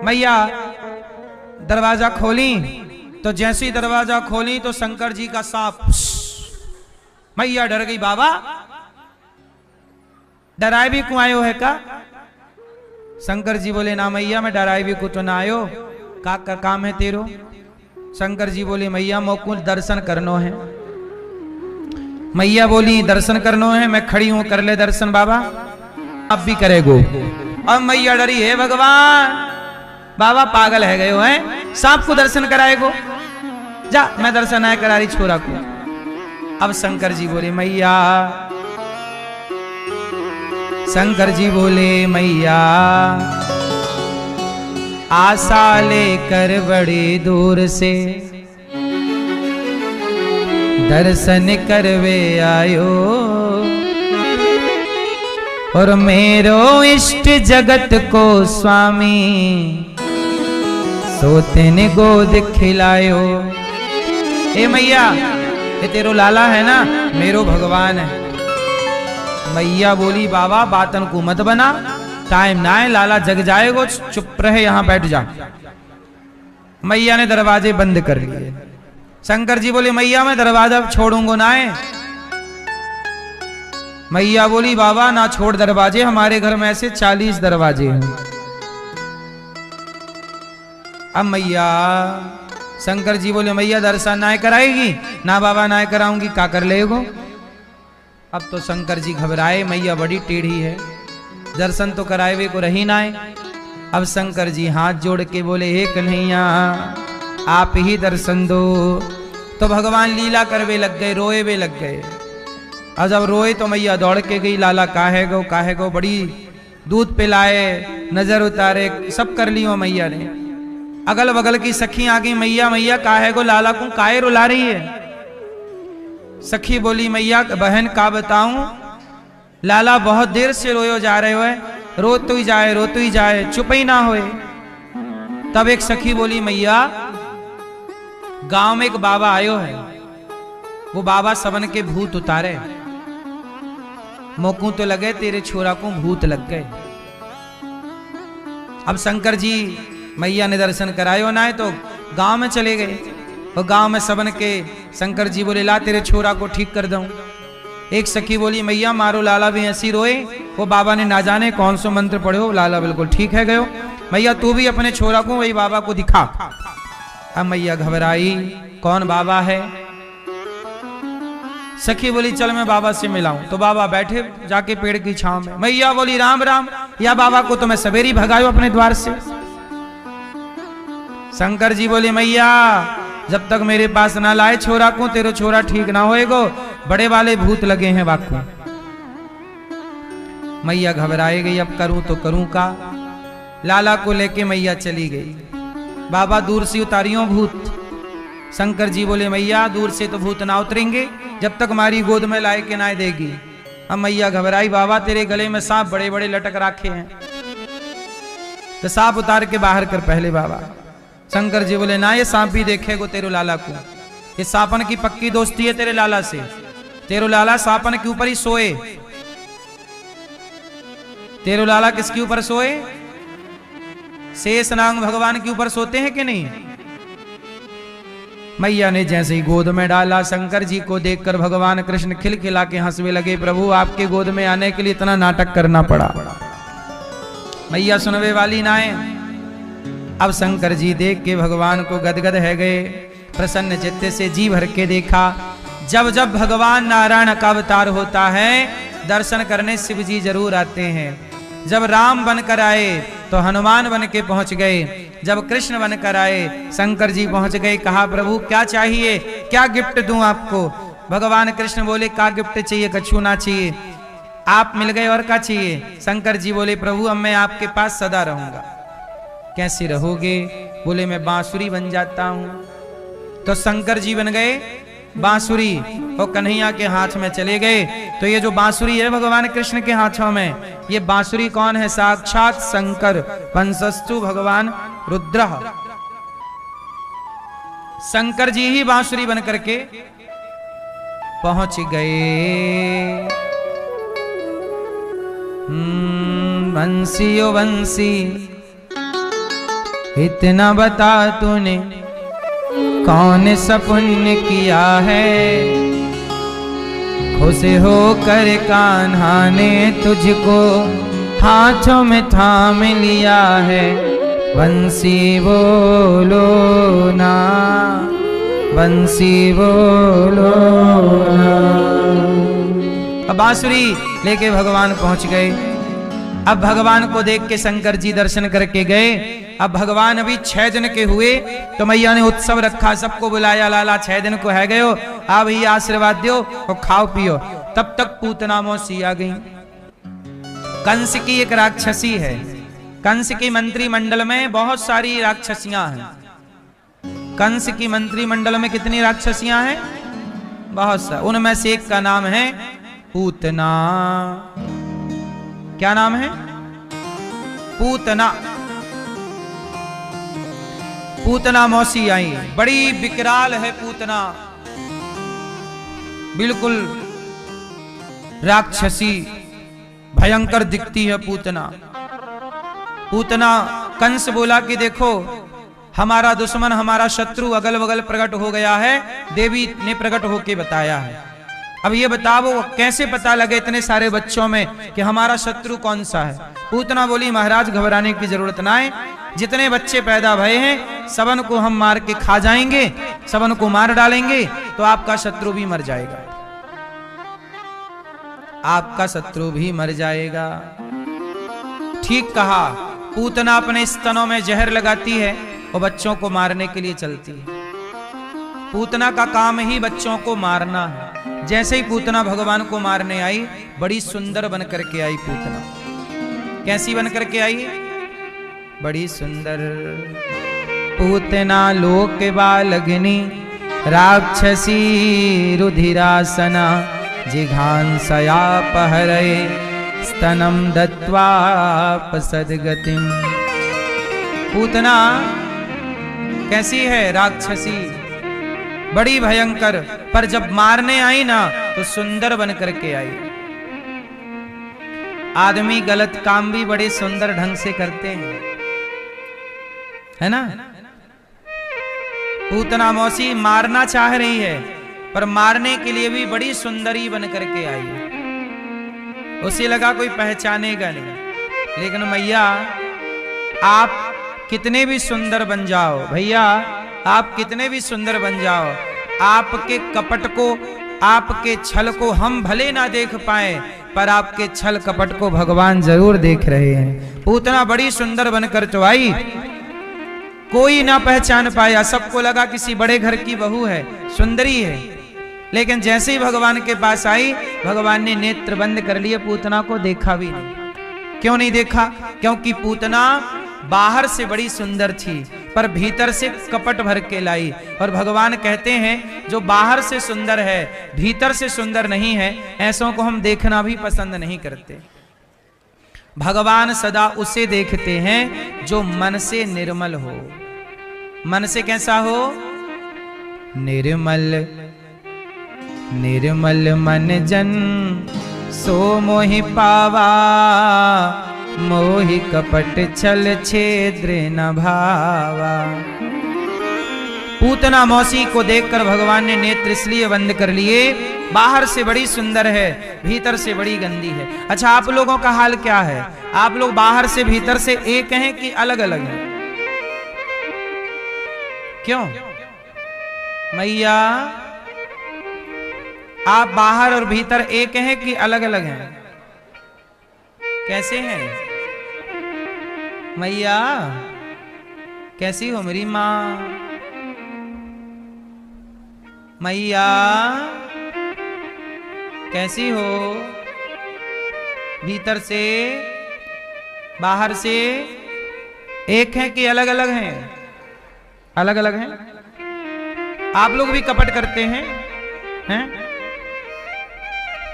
मैया दरवाजा खोली तो जैसे ही दरवाजा खोली तो शंकर जी का सांप। मैया डर गई। बाबा डराए भी क्यों आयो है का? शंकर जी बोले ना मैया मैं डराए भी कुछ ना आयो, का काम है तेरो? शंकर जी बोले मैया मोको दर्शन करनो है। मैया बोली दर्शन करनो है, मैं खड़ी हूं कर ले दर्शन बाबा। आप भी करेगो। अब मैया डरी, है भगवान बाबा पागल है गए हो हैं, सांप को दर्शन कराएगो? जा मैं दर्शन आए करा रही छोरा को। अब शंकर जी बोले मैया, शंकर जी बोले मैया आशा लेकर बड़ी दूर से दर्शन करवे आयो, और मेरो इष्ट जगत को स्वामी सोते ने गोद खिलायो। ए मैया ये तेरो लाला है ना, मेरो भगवान है। मैया बोली बाबा बातन को मत बना, टाइम ना है, लाला जग जाएगो, चुप रहे यहां बैठ जा। मैया ने दरवाजे बंद कर लिए। शंकर जी बोले मैया मैं दरवाजा छोड़ूंगा ना है। मैया बोली बाबा ना छोड़ दरवाजे, हमारे घर में ऐसे 40 दरवाजे हैं। अब मैया शंकर जी बोले मैया दर्शन ना कराएगी? ना बाबा ना कराऊंगी, का कर लेगो? अब तो शंकर जी घबराए, मैया बड़ी टेढ़ी है, दर्शन तो कराए को रही ना है। अब शंकर जी हाथ जोड़ के बोले हे कन्हैया आप ही दर्शन दो। तो भगवान लीला करवे लग गए, रोए वे लग गए। और जब रोए तो मैया दौड़ के गई, लाला काहे गो, बड़ी दूध पिलाए, नजर उतारे, सब कर लियो मैया ने। अगल बगल की सखी आ गई, मैया मैया काहे गो लाला को काहे रुला रही है? सखी बोली मैया बहन का बताऊं, लाला बहुत देर से रोयो जा रहे हो, रो तो ही जाए, चुप ही ना होए। तब एक सखी बोली मैया गांव में एक बाबा आयो है, वो बाबा सबन के भूत उतारे, मोकू तो लगे तेरे छोरा को भूत लग गए। अब शंकर जी मैया ने दर्शन करायो ना है तो गांव में चले गए, और गांव में सबन के शंकर जी बोले ला तेरे छोरा को ठीक कर दूं। एक सखी बोली मैया मारो लाला भी ऐसी रोए, वो बाबा ने ना जाने कौन सा मंत्र पढ़े हो, लाला बिल्कुल ठीक है गयो। मैया तू भी अपने छोरा को वही बाबा को दिखा। अब मैया घबराई, कौन बाबा है? सखी बोली चल मैं बाबा से मिलाऊं। तो बाबा बैठे जाके पेड़ की छांव में। मैया बोली राम राम, या बाबा को तो मैं सवेरी भगायो अपने द्वार से। शंकर जी बोले मैया जब तक मेरे पास ना लाए छोरा को, तेरो छोरा ठीक ना होएगो, बड़े वाले भूत लगे हैं वाकू। मैया घबराए गई, अब करूं तो करूं का? लाला को लेके मैया चली गई। बाबा दूर से उतारियों भूत। शंकर जी बोले मैया दूर से तो भूत ना उतरेंगे जब तक हमारी गोद में लाए के ना देगी। अब मैया घबराई, बाबा तेरे गले में सांप बड़े बड़े लटक रखे हैं, तो सांप उतार के बाहर कर पहले बाबा। शंकर जी बोले ना ये सांप भी देखेगो तेरे लाला को, ये सांपन की पक्की दोस्ती है तेरे लाला से, तेरे लाला सांपन के ऊपर ही सोए। तेरे लाला किसके ऊपर सोए? शेषनाग भगवान के ऊपर सोते हैं कि नहीं? मैया ने जैसे ही गोद में डाला, शंकर जी को देखकर भगवान कृष्ण खिलखिला के हंसने लगे। प्रभु आपके गोद में आने के लिए इतना नाटक करना पड़ा। मैया सुनवे वाली ना है। अब शंकर जी देख के भगवान को गदगद है गए, प्रसन्न चित्त से जी भर के देखा। जब जब भगवान नारायण का अवतार होता है दर्शन करने शिव जी जरूर आते हैं। जब राम बनकर आए तो हनुमान बन के पहुंच गए, जब कृष्ण बनकर आए शंकर जी पहुंच गए। कहा प्रभु क्या चाहिए, क्या गिफ्ट दूं आपको? भगवान कृष्ण बोले का गिफ्ट चाहिए, कछु ना चाहिए, आप मिल गए और क्या चाहिए? शंकर जी बोले प्रभु अब मैं आपके पास सदा रहूंगा। कैसे रहोगे? बोले मैं बांसुरी बन जाता हूं। तो शंकर जी बन गए बांसुरी, और कन्हैया के हाथ में चले गए। तो ये जो बांसुरी है भगवान कृष्ण के हाथों में, ये बांसुरी कौन है? साक्षात शंकर, पंचस्तु भगवान रुद्र। शंकर जी ही बांसुरी बन करके पहुंच गए। बंसी ओ बंसी इतना बता तूने कौन सा पुण्य किया है, खुश होकर कान्हा ने तुझको हाथों में थाम लिया है। बंसी बोलो ना, बंसी बोलो ना। अब बांसुरी लेके भगवान पहुंच गए। अब भगवान को देख के शंकर जी दर्शन करके गए। अब भगवान अभी 6 दिन के हुए तो मैया ने उत्सव रखा, सबको बुलाया, लाला 6 दिन को है गए हो, आ भैया आशीर्वाद दो और खाओ पियो। तब तक पूतना मौसी आ गई। कंस की एक राक्षसी है। कंस की मंत्रिमंडल में बहुत सारी राक्षसियां हैं। कंस की मंत्रिमंडल में कितनी राक्षसियां हैं? बहुत सा। उनमें से एक का नाम है पूतना। क्या नाम है? पूतना। पूतना मौसी आई, बड़ी विकराल है पूतना, बिल्कुल राक्षसी भयंकर दिखती है पूतना। पूतना कंस बोला कि देखो हमारा दुश्मन, हमारा शत्रु अगल बगल प्रकट हो गया है, देवी ने प्रकट होके बताया है। अब ये बताओ कैसे पता लगे इतने सारे बच्चों में कि हमारा शत्रु कौन सा है? पूतना बोली महाराज घबराने की जरूरत ना है, जितने बच्चे पैदा भये हैं सबन को हम मार के खा जाएंगे, सबन को मार डालेंगे तो आपका शत्रु भी मर जाएगा, आपका शत्रु भी मर जाएगा। ठीक कहा। पूतना अपने स्तनों में जहर लगाती है और बच्चों को मारने के लिए चलती है। पूतना का काम ही बच्चों को मारना है। जैसे ही पूतना भगवान को मारने आई, बड़ी सुंदर बन करके आई पूतना। कैसी बन करके आई? बड़ी सुंदर। पूतना लोक बालग्नि राक्षसी रुधिरासना जिघांसया पहरे स्तनम दत्वा पसदगतिम। पूतना कैसी है? राक्षसी, बड़ी भयंकर, पर जब मारने आई ना तो सुंदर बन करके आई। आदमी गलत काम भी बड़े सुंदर ढंग से करते हैं, है ना? पूतना मौसी मारना चाह रही है पर मारने के लिए भी बड़ी सुंदरी बन करके आई। उसे लगा कोई पहचानेगा नहीं, लेकिन मैया आप कितने भी सुंदर बन जाओ, भैया आप कितने भी सुंदर बन जाओ, आपके कपट को, आपके छल को हम भले ना देख पाए पर आपके छल कपट को भगवान जरूर देख रहे हैं। पूतना बड़ी सुंदर बनकर तो आई, कोई ना पहचान पाया, सबको लगा किसी बड़े घर की बहू है, सुंदरी है। लेकिन जैसे ही भगवान के पास आई, भगवान ने नेत्र बंद कर लिए, पूतना को देखा भी नहीं। क्यों नहीं देखा? क्योंकि पूतना बाहर से बड़ी सुंदर थी पर भीतर से कपट भर के लाई। और भगवान कहते हैं जो बाहर से सुंदर है भीतर से सुंदर नहीं है, ऐसों को हम देखना भी पसंद नहीं करते। भगवान सदा उसे देखते हैं जो मन से निर्मल हो। मन से कैसा हो? निर्मल। निर्मल मन जन सो मोहि पावा, मोहि कपट छल छेद्र न भावा। पूतना मौसी को देखकर भगवान ने नेत्र इसलिए बंद कर लिए, बाहर से बड़ी सुंदर है, भीतर से बड़ी गंदी है। अच्छा, आप लोगों का हाल क्या है? आप लोग बाहर से भीतर से एक हैं कि अलग अलग हैं? क्यों मैया, आप बाहर और भीतर एक हैं कि अलग अलग हैं? कैसे हैं मैया? कैसी हो मेरी माँ? मैया कैसी हो? भीतर से बाहर से एक हैं कि अलग अलग हैं? अलग अलग हैं। आप लोग भी कपट करते हैं? हैं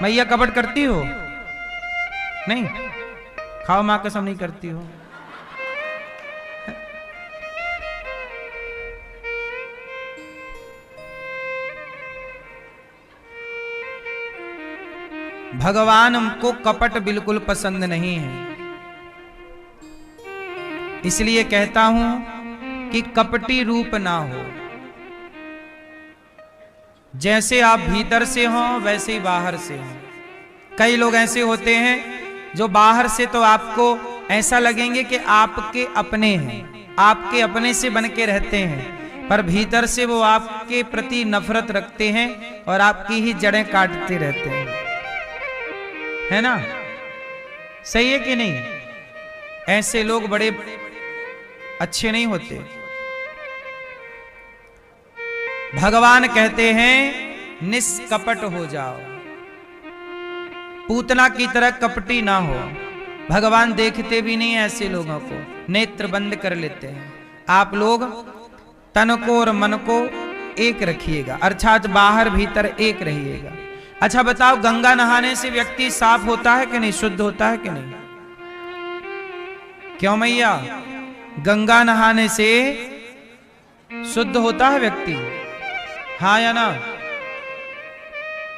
मैया, कपट करती हो? नहीं, खाओ मां कसम नहीं करती हो। भगवान को कपट बिल्कुल पसंद नहीं है। इसलिए कहता हूं कि कपटी रूप ना हो। जैसे आप भीतर से हो वैसे ही बाहर से हो। कई लोग ऐसे होते हैं जो बाहर से तो आपको ऐसा लगेंगे कि आपके अपने हैं, आपके अपने से बन के रहते हैं, पर भीतर से वो आपके प्रति नफरत रखते हैं और आपकी ही जड़ें काटते रहते हैं, है ना? सही है कि नहीं? ऐसे लोग बड़े अच्छे नहीं होते। भगवान कहते हैं निष्कपट हो जाओ, पूतना की तरह कपटी ना हो। भगवान देखते भी नहीं ऐसे लोगों को, नेत्र बंद कर लेते हैं। आप लोग तन को और मन को एक रखिएगा, अर्थात बाहर भीतर एक रहिएगा। अच्छा बताओ, गंगा नहाने से व्यक्ति साफ होता है कि नहीं, शुद्ध होता है कि नहीं? क्यों मैया? गंगा नहाने से शुद्ध होता है व्यक्ति, हाँ या ना?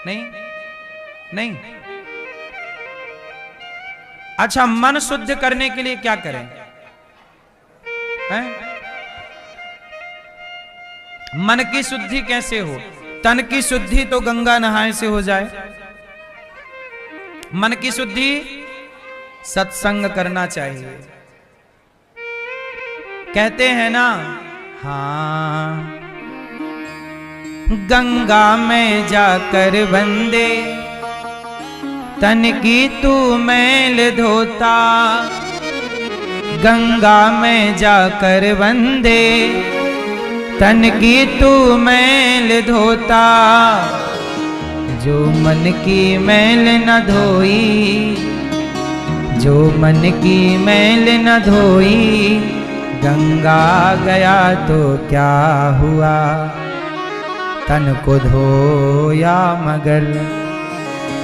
नहीं नहीं। अच्छा, मन शुद्ध करने के लिए क्या करें? हैं? मन की शुद्धि कैसे हो? तन की शुद्धि तो गंगा नहाए से हो जाए। मन की शुद्धि सत्संग करना चाहिए। कहते हैं ना, हाँ गंगा में जाकर बंदे तन की तू मैल धोता, गंगा में जाकर बंदे तन की तू मैल धोता, जो मन की मैल न धोई, जो मन की मैल न धोई, गंगा गया तो क्या हुआ, तन को धोया मगर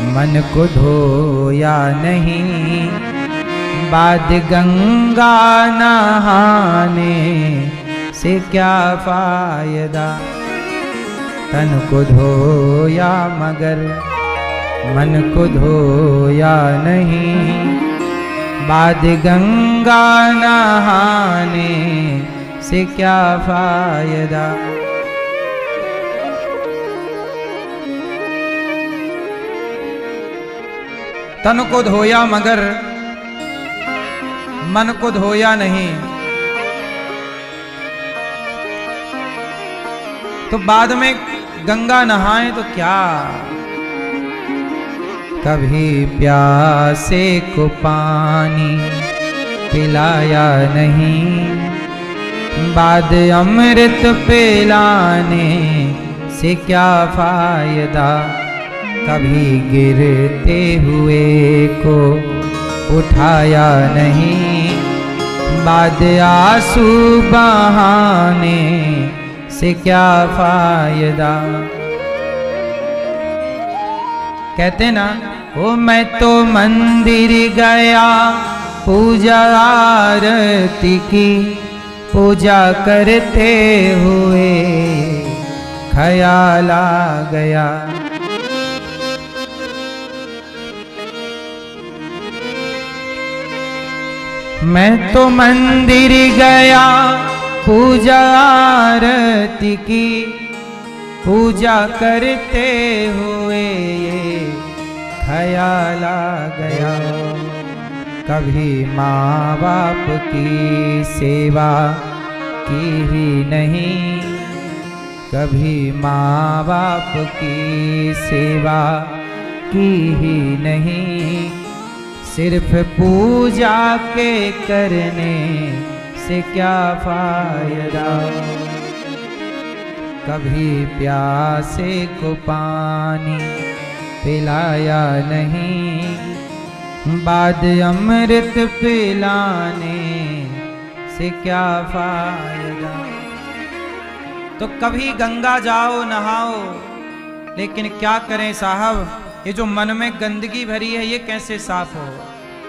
मन को धोया नहीं, बाद गंगा नहाने से क्या फायदा, तन को धोया मगर मन को धोया नहीं, बाद गंगा नहाने से क्या फायदा। तन को धोया मगर मन को धोया नहीं, तो बाद में गंगा नहाए तो क्या। कभी प्यासे को पानी पिलाया नहीं, बाद अमृत पिलाने से क्या फायदा, कभी गिरते हुए को उठाया नहीं, बाद आंसू बहाने से क्या फायदा। कहते ना, ओ मैं तो मंदिर गया पूजा आरती की, पूजा करते हुए ख्याल आ गया, मैं तो मंदिर गया पूजा आरती की, पूजा करते हुए ये ख्याल आ गया, कभी माँ बाप की सेवा की ही नहीं, कभी माँ बाप की सेवा की ही नहीं, सिर्फ पूजा के करने से क्या फायदा, कभी प्यासे को पानी पिलाया नहीं, बाद अमृत पिलाने से क्या फायदा। तो कभी गंगा जाओ नहाओ, लेकिन क्या करें साहब, ये जो मन में गंदगी भरी है ये कैसे साफ हो।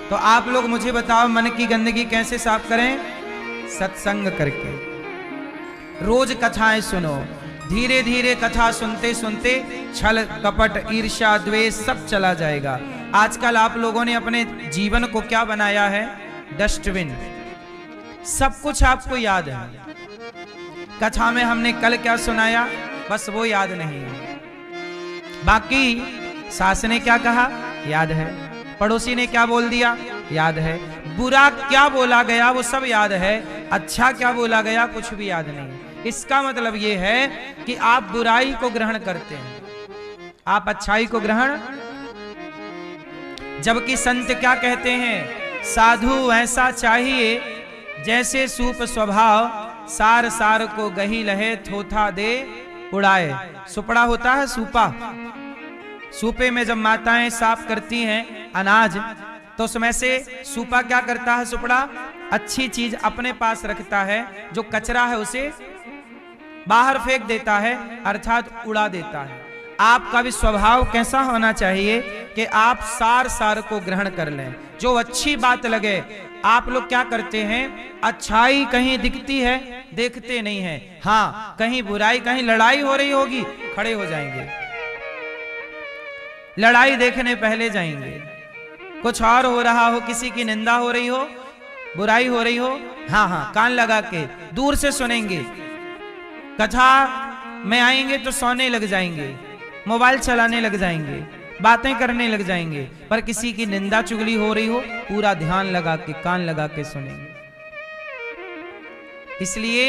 तो आप लोग मुझे बताओ, मन की गंदगी कैसे साफ करें? सत्संग करके, रोज कथाएं सुनो, धीरे धीरे कथा सुनते सुनते छल कपट ईर्ष्या द्वेष सब चला जाएगा। आजकल आप लोगों ने अपने जीवन को क्या बनाया है? डस्टबिन। सब कुछ आपको याद है। कथा में हमने कल क्या सुनाया बस वो याद नहीं है, बाकी सास ने क्या कहा याद है, पड़ोसी ने क्या बोल दिया याद है, बुरा क्या बोला गया वो सब याद है, अच्छा क्या बोला गया कुछ भी याद नहीं। इसका मतलब ये है कि आप बुराई को ग्रहण करते हैं, आप अच्छाई को ग्रहण, जबकि संत क्या कहते हैं, साधु ऐसा चाहिए जैसे सूप स्वभाव, सार सार को गही लहे थोथा दे उड़ाए। सुपड़ा होता है सूपा, सूपे में जब माताएं साफ करती हैं अनाज तो उसमें से सूपा क्या करता है, सुपड़ा अच्छी चीज अपने पास रखता है, जो कचरा है उसे बाहर फेंक देता है, अर्थात उड़ा देता है। आपका भी स्वभाव कैसा होना चाहिए कि आप सार सार को ग्रहण कर लें, जो अच्छी बात लगे। आप लोग क्या करते हैं, अच्छाई कहीं दिखती है देखते नहीं है, हाँ कहीं बुराई, कहीं लड़ाई हो रही होगी खड़े हो जाएंगे, लड़ाई देखने पहले जाएंगे, कुछ और हो रहा हो, किसी की निंदा हो रही हो, बुराई हो रही हो, हाँ हाँ कान लगा के दूर से सुनेंगे, कथा में आएंगे तो सोने लग जाएंगे, मोबाइल चलाने लग जाएंगे, बातें करने लग जाएंगे, पर किसी की निंदा चुगली हो रही हो पूरा ध्यान लगा के कान लगा के सुनेंगे। इसलिए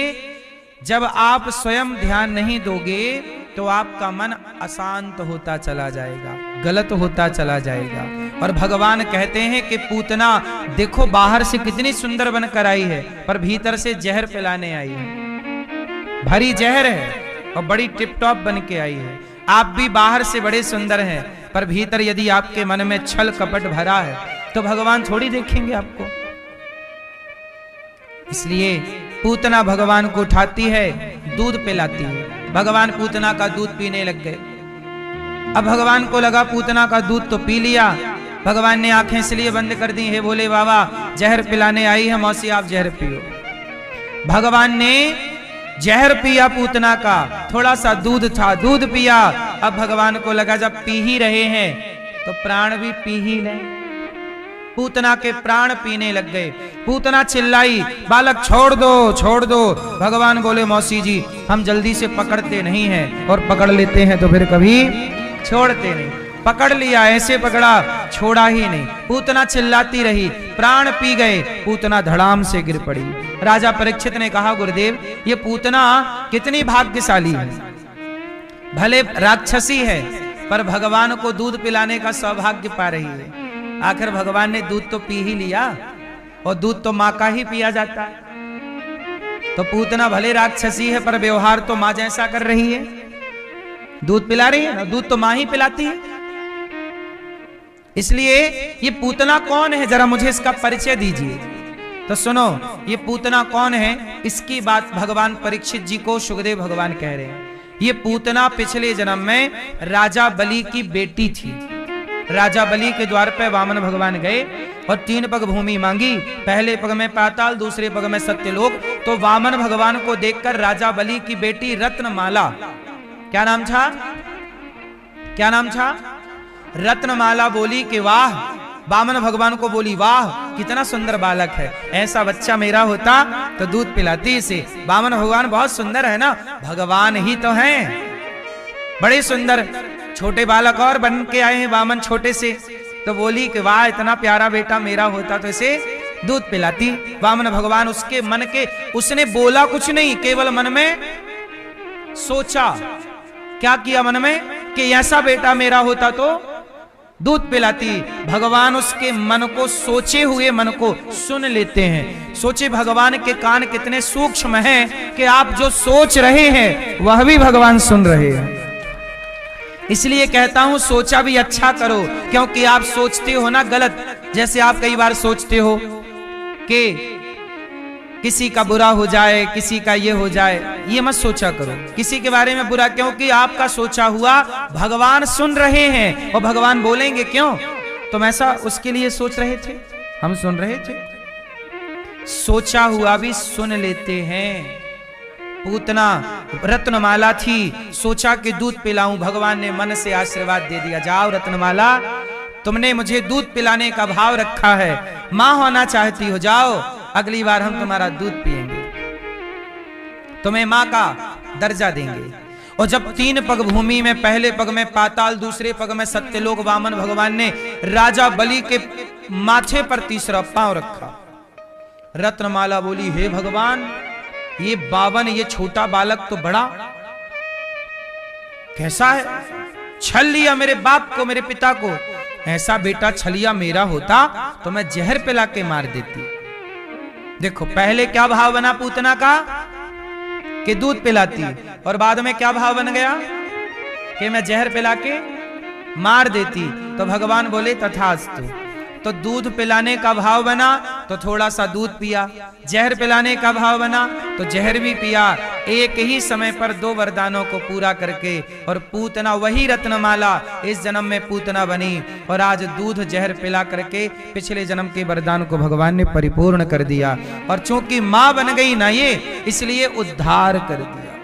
जब आप स्वयं ध्यान नहीं दोगे तो आपका मन अशांत होता चला जाएगा, गलत होता चला जाएगा। और भगवान कहते हैं कि पूतना देखो बाहर से कितनी सुंदर बनकर आई है पर भीतर से जहर पिलाने आई है, भरी जहर है और बड़ी टिप टॉप बन के आई है। आप भी बाहर से बड़े सुंदर हैं पर भीतर यदि आपके मन में छल कपट भरा है तो भगवान थोड़ी देखेंगे आपको। इसलिए पूतना भगवान को उठाती है, दूध पिलाती है, भगवान पूतना का दूध पीने लग गए। अब भगवान को लगा पूतना का दूध तो पी लिया, भगवान ने आंखें इसलिए बंद कर दी, हे भोले बाबा जहर पिलाने आई है मौसी आप जहर पियो। भगवान ने जहर पिया पूतना का, थोड़ा सा दूध था दूध पिया। अब भगवान को लगा जब पी ही रहे हैं तो प्राण भी पी ही लें। पूतना के प्राण पीने लग गए। पूतना चिल्लाई बालक छोड़ दो छोड़ दो। भगवान बोले मौसी जी हम जल्दी से पकड़ते नहीं हैं और पकड़ लेते हैं तो फिर कभी छोड़ते नहीं। पकड़ लिया, ऐसे पकड़ा छोड़ा ही नहीं। पूतना चिल्लाती रही, प्राण पी गए, पूतना धड़ाम से गिर पड़ी। राजा परीक्षित ने कहा गुरुदेव ये पूतना कितनी भाग्यशाली है, भले राक्षसी है पर भगवान को दूध पिलाने का सौभाग्य पा रही है। आखिर भगवान ने दूध तो पी ही लिया और दूध तो माँ का ही पिया जाता है। तो पूतना भले राक्षसी है पर व्यवहार तो माँ जैसा कर रही है, दूध पिला रही है ना, दूध तो माँ ही पिलाती है। इसलिए ये पूतना कौन है जरा मुझे इसका परिचय दीजिए। तो सुनो ये पूतना कौन है, इसकी बात भगवान परीक्षित जी को सुखदेव भगवान कह रहे हैं। ये पूतना पिछले जन्म में राजा बलि की बेटी थी। राजा बलि के द्वार पे वामन भगवान गए और 3 पग भूमि मांगी, पहले पग में पाताल दूसरे पग में सत्यलोक। तो वामन भगवान को देखकर राजा बलि की बेटी रत्नमाला, क्या नाम था, क्या नाम था, रत्नमाला बोली कि वाह, वामन भगवान को बोली वाह कितना सुंदर बालक है, ऐसा बच्चा मेरा होता तो दूध पिलाती इसे। वामन भगवान बहुत सुंदर है ना, भगवान ही तो हैं, बड़े सुंदर। छोटे बालक और बन के आए हैं वामन छोटे से, तो बोली कि वाह इतना प्यारा बेटा मेरा होता तो इसे दूध पिलाती। वामन भगवान उसके मन के, उसने बोला कुछ नहीं, केवल मन में सोचा। क्या किया मन में कि ऐसा बेटा मेरा होता तो दूध पिलाती। भगवान उसके मन को, सोचे हुए मन को सुन लेते हैं। सोचे भगवान के कान कितने सूक्ष्म हैं कि आप जो सोच रहे हैं वह भी भगवान सुन रहे हैं। इसलिए कहता हूं सोचा भी अच्छा करो, क्योंकि आप सोचते हो ना गलत। जैसे आप कई बार सोचते हो कि किसी का बुरा हो जाए, किसी का ये हो जाए, ये मत सोचा करो किसी के बारे में बुरा, क्योंकि आपका सोचा हुआ भगवान सुन रहे हैं और भगवान बोलेंगे क्यों, तुम ऐसा उसके लिए सोच रहे थे, हम सुन रहे थे। सोचा हुआ भी सुन लेते हैं। पूतना रत्नमाला थी, सोचा कि दूध पिलाऊं, भगवान ने मन से आशीर्वाद दे दिया, जाओ रत्नमाला तुमने मुझे दूध पिलाने का भाव रखा है, मां होना चाहती हो, जाओ अगली बार हम तुम्हारा दूध पिएंगे, तुम्हें मां का दर्जा देंगे। और जब 3 पग भूमि में, पहले पग में पाताल, दूसरे पग में सत्यलोक, वामन भगवान ने राजा बलि के माथे पर तीसरा पांव रखा। रत्नमाला बोली, हे भगवान, ये 52 ये छोटा बालक तो बड़ा कैसा है, छल लिया मेरे बाप को, मेरे पिता को। ऐसा बेटा छलिया मेरा होता तो मैं जहर पिला के मार देती। देखो पहले क्या भाव बना पूतना का कि दूध पिलाती, और बाद में क्या भाव बन गया कि मैं जहर पिला के मार देती। तो भगवान बोले तथास्तु। तो दूध पिलाने का भाव बना तो थोड़ा सा दूध पिया, जहर पिलाने का भाव बना तो जहर भी पिया। एक ही समय पर 2 वरदानों को पूरा करके, और पूतना वही रत्नमाला इस जन्म में पूतना बनी, और आज दूध जहर पिला करके पिछले जन्म के वरदान को भगवान ने परिपूर्ण कर दिया। और चूंकि मां बन गई ना ये, इसलिए उद्धार कर दिया।